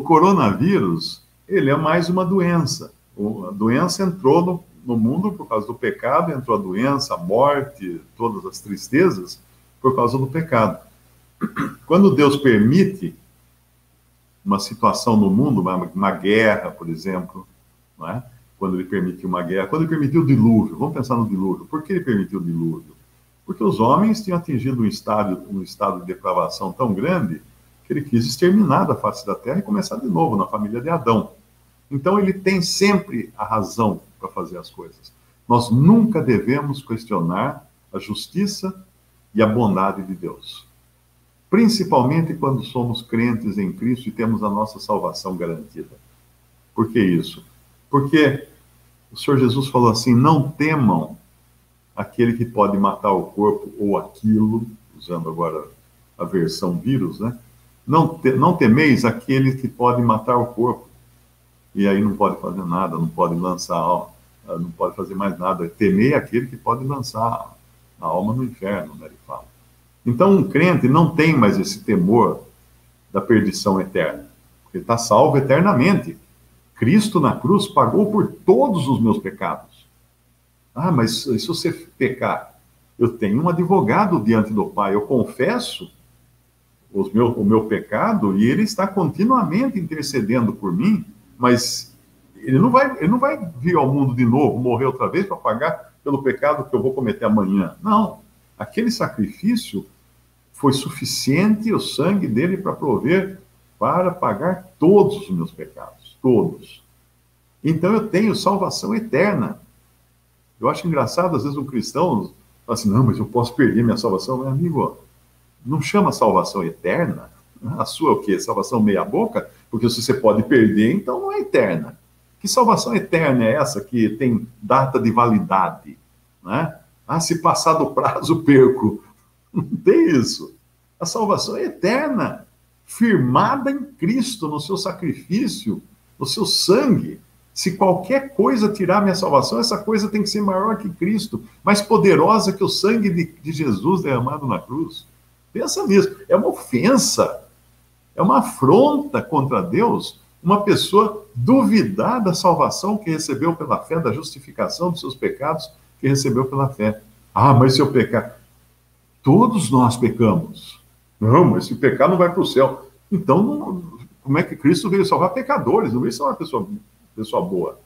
coronavírus, ele é mais uma doença. A doença entrou no mundo por causa do pecado, entrou a doença, a morte, todas as tristezas por causa do pecado. Quando Deus permite uma situação no mundo, uma guerra, por exemplo, não é? Quando ele permitiu uma guerra, quando ele permitiu o dilúvio, vamos pensar no dilúvio. Por que ele permitiu o dilúvio? Porque os homens tinham atingido um estado de depravação tão grande que ele quis exterminar da face da terra e começar de novo na família de Adão. Então ele tem sempre a razão para fazer as coisas. Nós nunca devemos questionar a justiça e a bondade de Deus. Principalmente quando somos crentes em Cristo e temos a nossa salvação garantida. Por que isso? Porque o Senhor Jesus falou assim: não temam aquele que pode matar o corpo ou aquilo, usando agora a versão vírus, né? Não temeis aquele que pode matar o corpo. E aí não pode fazer nada, não pode lançar, não pode fazer mais nada. Temei aquele que pode lançar a alma no inferno, né, ele fala. Então um crente não tem mais esse temor da perdição eterna, porque está salvo eternamente. Cristo na cruz pagou por todos os meus pecados. Ah, mas se você pecar, eu tenho um advogado diante do Pai, eu confesso o meu pecado e ele está continuamente intercedendo por mim, mas ele não vai vir ao mundo de novo, morrer outra vez para pagar pelo pecado que eu vou cometer amanhã. Não, aquele sacrifício foi suficiente, o sangue dele para pagar todos os meus pecados, todos. Então eu tenho salvação eterna. Eu acho engraçado, às vezes, um cristão fala assim: não, mas eu posso perder minha salvação. Meu amigo, não chama salvação eterna? A sua o quê? Salvação meia boca? Porque se você pode perder, então não é eterna. Que salvação eterna é essa que tem data de validade? Né? Ah, se passar do prazo, perco. Não tem isso. A salvação é eterna, firmada em Cristo, no seu sacrifício, no seu sangue. Se qualquer coisa tirar minha salvação, essa coisa tem que ser maior que Cristo, mais poderosa que o sangue de Jesus derramado na cruz. Pensa nisso. É uma ofensa, é uma afronta contra Deus, uma pessoa duvidar da salvação que recebeu pela fé, da justificação dos seus pecados que recebeu pela fé. Ah, mas se eu pecar... Todos nós pecamos. Não, mas se pecar não vai para o céu. Então, como é que Cristo veio salvar pecadores? Não veio salvar pessoa boa.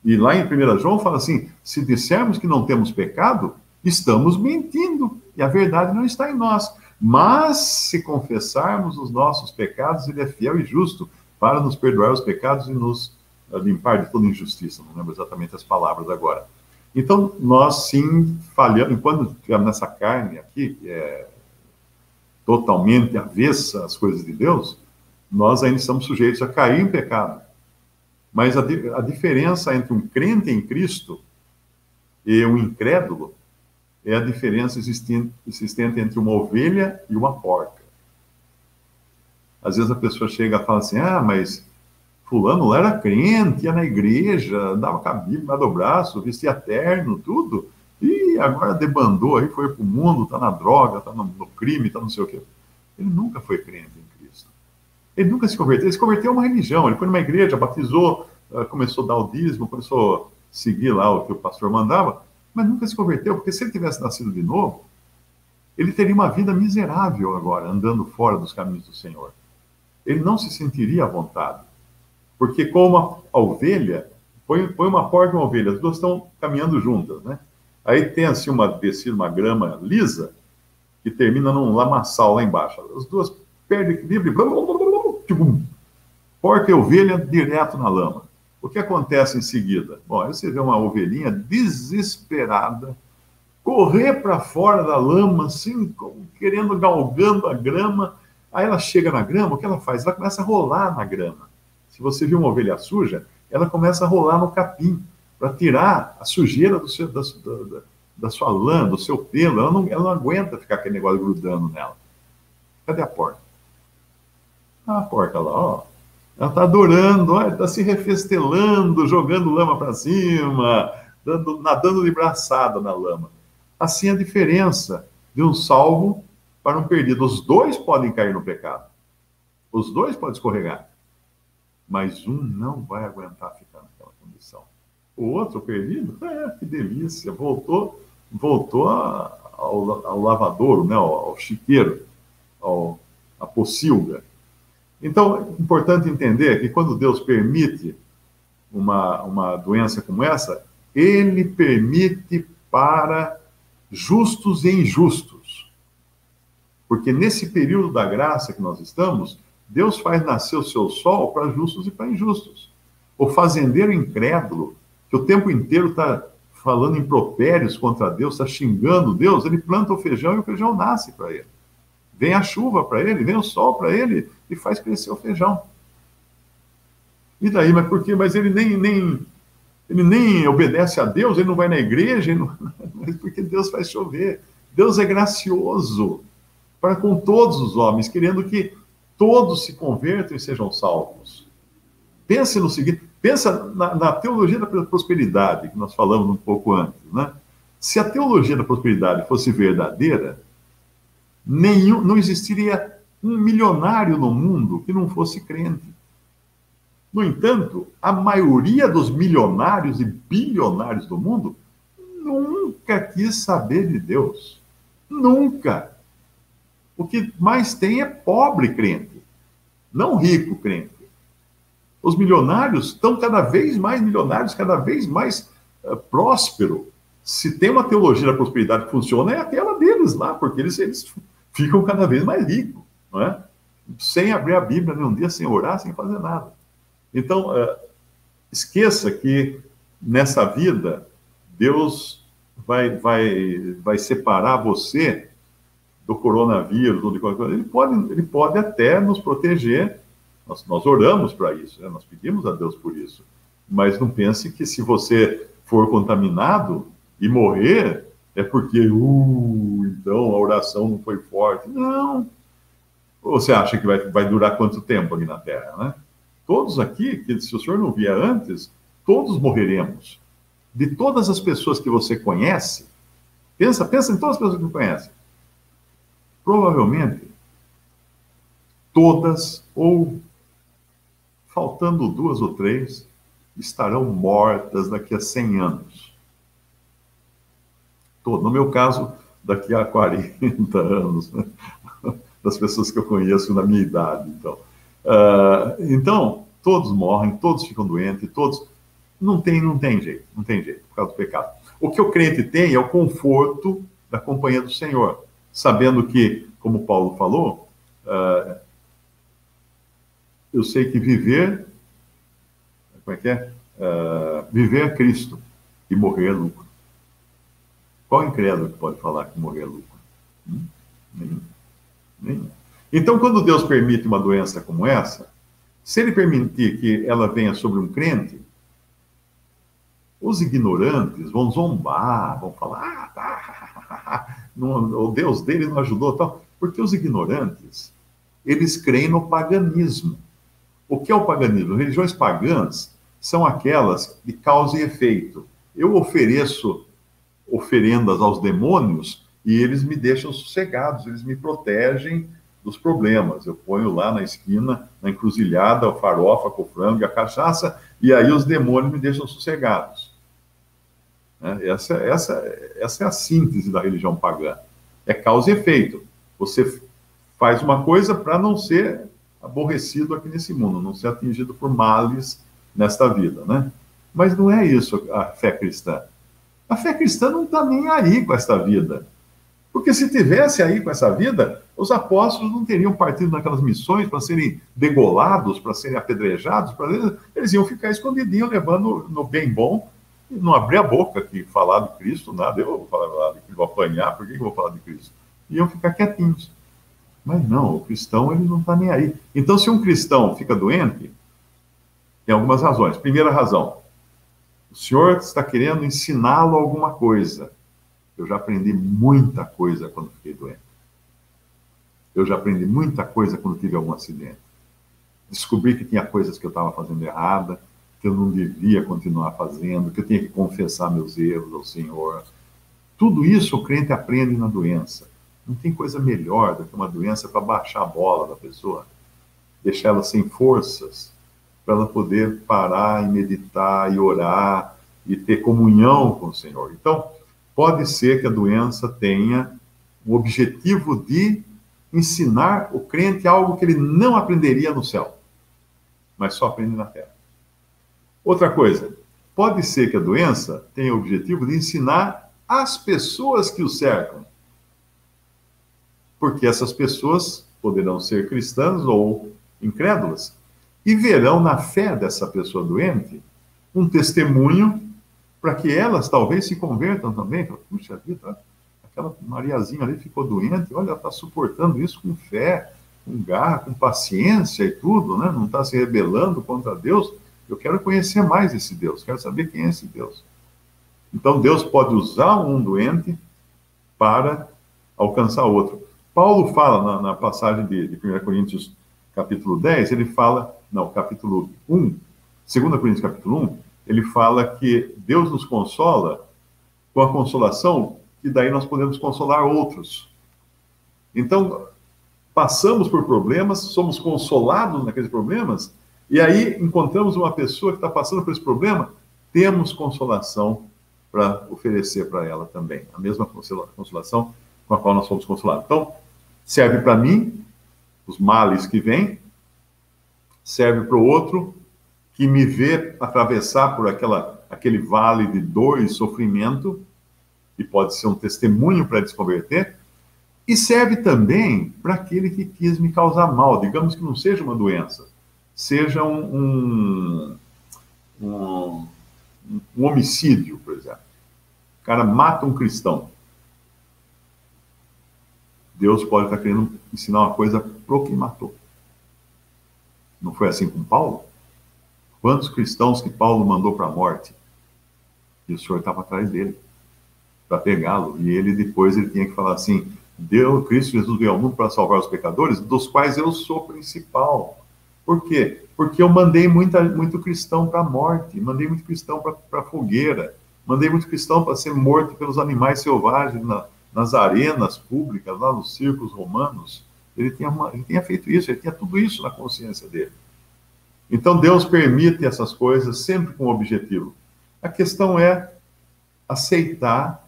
E lá em 1 João fala assim: se dissermos que não temos pecado, estamos mentindo, e a verdade não está em nós. Mas se confessarmos os nossos pecados, ele é fiel e justo para nos perdoar os pecados e nos limpar de toda injustiça. Não lembro exatamente as palavras agora. Então, nós sim falhamos, enquanto estivermos nessa carne aqui, que é totalmente avessa às coisas de Deus, nós ainda estamos sujeitos a cair em pecado. Mas a diferença entre um crente em Cristo e um incrédulo é a diferença existente entre uma ovelha e uma porca. Às vezes a pessoa chega e fala assim: ah, mas fulano lá era crente, ia na igreja, dava com a Bíblia embaixo do braço, vestia terno, tudo, e agora debandou aí, foi para o mundo, está na droga, está no crime, está não sei o quê. Ele nunca foi crente em Cristo. Ele nunca se converteu. Ele se converteu a uma religião. Ele foi numa igreja, batizou, começou a dar o dízimo, começou a seguir lá o que o pastor mandava, mas nunca se converteu, porque se ele tivesse nascido de novo, ele teria uma vida miserável agora, andando fora dos caminhos do Senhor. Ele não se sentiria à vontade. Porque como a ovelha, põe uma porca e uma ovelha, as duas estão caminhando juntas, né? Aí tem assim uma grama lisa, que termina num lamaçal lá embaixo. As duas perdem equilíbrio e... porca e ovelha direto na lama. O que acontece em seguida? Bom, aí você vê uma ovelhinha desesperada, correr para fora da lama, assim, galgando a grama. Aí ela chega na grama, o que ela faz? Ela começa a rolar na grama. Se você viu uma ovelha suja, ela começa a rolar no capim, para tirar a sujeira da sua lã, do seu pelo. Ela não aguenta ficar aquele negócio grudando nela. Cadê a porca? Ah, a porca lá, ó. Ela está adorando, está se refestelando, jogando lama para cima, nadando de braçada na lama. Assim a diferença de um salvo para um perdido. Os dois podem cair no pecado. Os dois podem escorregar. mas um não vai aguentar ficar naquela condição. O outro perdido, que delícia, voltou ao lavadouro, né, ao chiqueiro, à pocilga. Então, é importante entender que quando Deus permite uma doença como essa, ele permite para justos e injustos. Porque nesse período da graça que nós estamos, Deus faz nascer o seu sol para justos e para injustos. O fazendeiro incrédulo, que o tempo inteiro está falando impropérios contra Deus, está xingando Deus, ele planta o feijão e o feijão nasce para ele. Vem a chuva para ele, vem o sol para ele e faz crescer o feijão. E daí, mas por quê? Mas ele nem obedece a Deus, ele não vai na igreja, mas porque Deus faz chover. Deus é gracioso para com todos os homens, querendo que todos se convertam e sejam salvos. Pense no seguinte, pensa na teologia da prosperidade, que nós falamos um pouco antes, né? Se a teologia da prosperidade fosse verdadeira, não existiria um milionário no mundo que não fosse crente. No entanto, a maioria dos milionários e bilionários do mundo nunca quis saber de Deus. Nunca. O que mais tem é pobre crente, não rico crente. Os milionários estão cada vez mais milionários, cada vez mais próspero. Se tem uma teologia da prosperidade que funciona, é aquela deles lá, porque eles ficam cada vez mais ricos, não é? Sem abrir a Bíblia nenhum dia, sem orar, sem fazer nada. Então, esqueça que nessa vida, Deus vai separar você do coronavírus ou de qualquer coisa. Ele pode até nos proteger. Nós oramos para isso, né? Nós pedimos a Deus por isso. Mas não pense que se você for contaminado e morrer, é porque, então a oração não foi forte. Não. Ou você acha que vai durar quanto tempo aqui na Terra, né? Todos aqui, que se o senhor não vier antes, todos morreremos. De todas as pessoas que você conhece, pensa em todas as pessoas que você conhece. Provavelmente, todas, ou faltando 2 ou 3, estarão mortas daqui a 100 anos. No meu caso, daqui a 40 anos, né? Das pessoas que eu conheço na minha idade. Então, todos morrem, todos ficam doentes, todos... Não tem jeito, por causa do pecado. O que o crente tem é o conforto da companhia do Senhor, sabendo que, como Paulo falou, eu sei que viver, como é que é? Viver é Cristo e morrer é lucro. Qual incrédulo que pode falar que morrer é lucro? Nenhum. Então, quando Deus permite uma doença como essa, se ele permitir que ela venha sobre um crente, os ignorantes vão zombar, vão falar, o Deus dele não ajudou, tal, porque os ignorantes, eles creem no paganismo. O que é o paganismo? Religiões pagãs são aquelas de causa e efeito. Eu ofereço oferendas aos demônios e eles me deixam sossegados, eles me protegem dos problemas. Eu ponho lá na esquina, na encruzilhada, a farofa com o frango e a cachaça, e aí os demônios me deixam sossegados. Essa é a síntese da religião pagã. É causa e efeito. Você faz uma coisa para não ser aborrecido aqui nesse mundo, não ser atingido por males nesta vida, né? Mas não é isso a fé cristã. A fé cristã não está nem aí com esta vida. Porque se tivesse aí com essa vida, os apóstolos não teriam partido naquelas missões para serem degolados, para serem apedrejados, eles iam ficar escondidinhos, levando no bem bom, e não abrir a boca aqui, falar de Cristo, nada, eu vou falar de Cristo, vou apanhar, por que eu vou falar de Cristo? Iam ficar quietinhos. Mas não, o cristão ele não está nem aí. Então, se um cristão fica doente, tem algumas razões. Primeira razão, o Senhor está querendo ensiná-lo alguma coisa. Eu já aprendi muita coisa quando fiquei doente. Eu já aprendi muita coisa quando tive algum acidente. Descobri que tinha coisas que eu estava fazendo errada, que eu não devia continuar fazendo, que eu tinha que confessar meus erros ao Senhor. Tudo isso o crente aprende na doença. Não tem coisa melhor do que uma doença para baixar a bola da pessoa, deixar ela sem forças. para ela poder parar e meditar e orar e ter comunhão com o Senhor. Então, pode ser que a doença tenha o objetivo de ensinar o crente algo que ele não aprenderia no céu, mas só aprende na terra. Outra coisa, pode ser que a doença tenha o objetivo de ensinar as pessoas que o cercam, porque essas pessoas poderão ser cristãs ou incrédulas e verão na fé dessa pessoa doente um testemunho para que elas talvez se convertam também. Puxa vida, aquela Mariazinha ali ficou doente, olha, ela está suportando isso com fé, com garra, com paciência e tudo, né? Não está se rebelando contra Deus. Eu quero conhecer mais esse Deus, quero saber quem é esse Deus. Então Deus pode usar um doente para alcançar outro. Paulo fala na passagem de 1 Coríntios capítulo 10, ele fala, não, capítulo 1, 2 Coríntios capítulo 1, ele fala que Deus nos consola com a consolação que daí nós podemos consolar outros. Então, passamos por problemas, somos consolados naqueles problemas, e aí encontramos uma pessoa que está passando por esse problema, temos consolação para oferecer para ela também. A mesma consolação com a qual nós fomos consolados. Então, serve para mim, os males que vêm, serve para o outro, que me vê atravessar por aquele vale de dor e sofrimento, e pode ser um testemunho para desconverter, e serve também para aquele que quis me causar mal, digamos que não seja uma doença, seja um homicídio, por exemplo. O cara mata um cristão. Deus pode estar querendo ensinar uma coisa pro que matou. Não foi assim com Paulo? Quantos cristãos que Paulo mandou para a morte? E o Senhor estava atrás dele, para pegá-lo. E ele depois ele tinha que falar assim, Cristo Jesus veio ao mundo para salvar os pecadores, dos quais eu sou principal. Por quê? Porque eu mandei muito cristão para a morte, mandei muito cristão para a fogueira, mandei muito cristão para ser morto pelos animais selvagens nas arenas públicas, lá nos circos romanos. Ele tinha feito isso, ele tinha tudo isso na consciência dele. Então Deus permite essas coisas sempre com objetivo. A questão é aceitar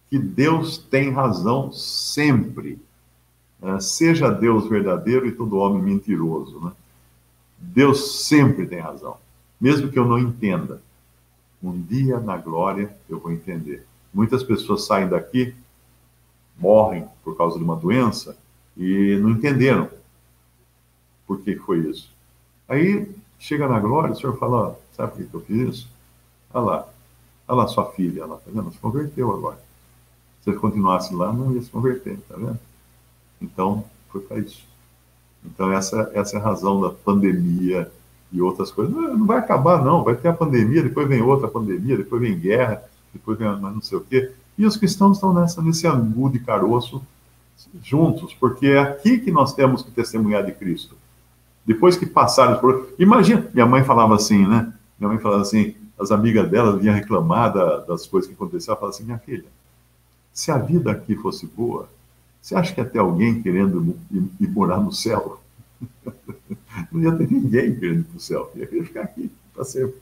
que Deus tem razão sempre. Seja Deus verdadeiro e todo homem mentiroso, né? Deus sempre tem razão, mesmo que eu não entenda. Um dia na glória eu vou entender. Muitas pessoas saem daqui, morrem por causa de uma doença e não entenderam por que foi isso. Aí chega na glória, o Senhor fala, ó, sabe por que eu fiz isso? Olha lá sua filha, ela, tá vendo? Se converteu agora. Se ele continuasse lá, não ia se converter, tá vendo? Então, foi para isso. Então, essa é a razão da pandemia e outras coisas. Não vai acabar, não. Vai ter a pandemia, depois vem outra pandemia, depois vem guerra, depois vem mais não sei o quê. E os cristãos estão nesse angu de caroço juntos, porque é aqui que nós temos que testemunhar de Cristo. Depois que passaram os problemas... Imagina, minha mãe falava assim, né? Minha mãe falava assim, as amigas dela vinham reclamar das coisas que aconteciam. Ela falava assim, minha filha, se a vida aqui fosse boa, você acha que ia ter alguém querendo ir morar no céu? Não ia ter ninguém querendo ir para o céu. Ia querer ficar aqui para sempre.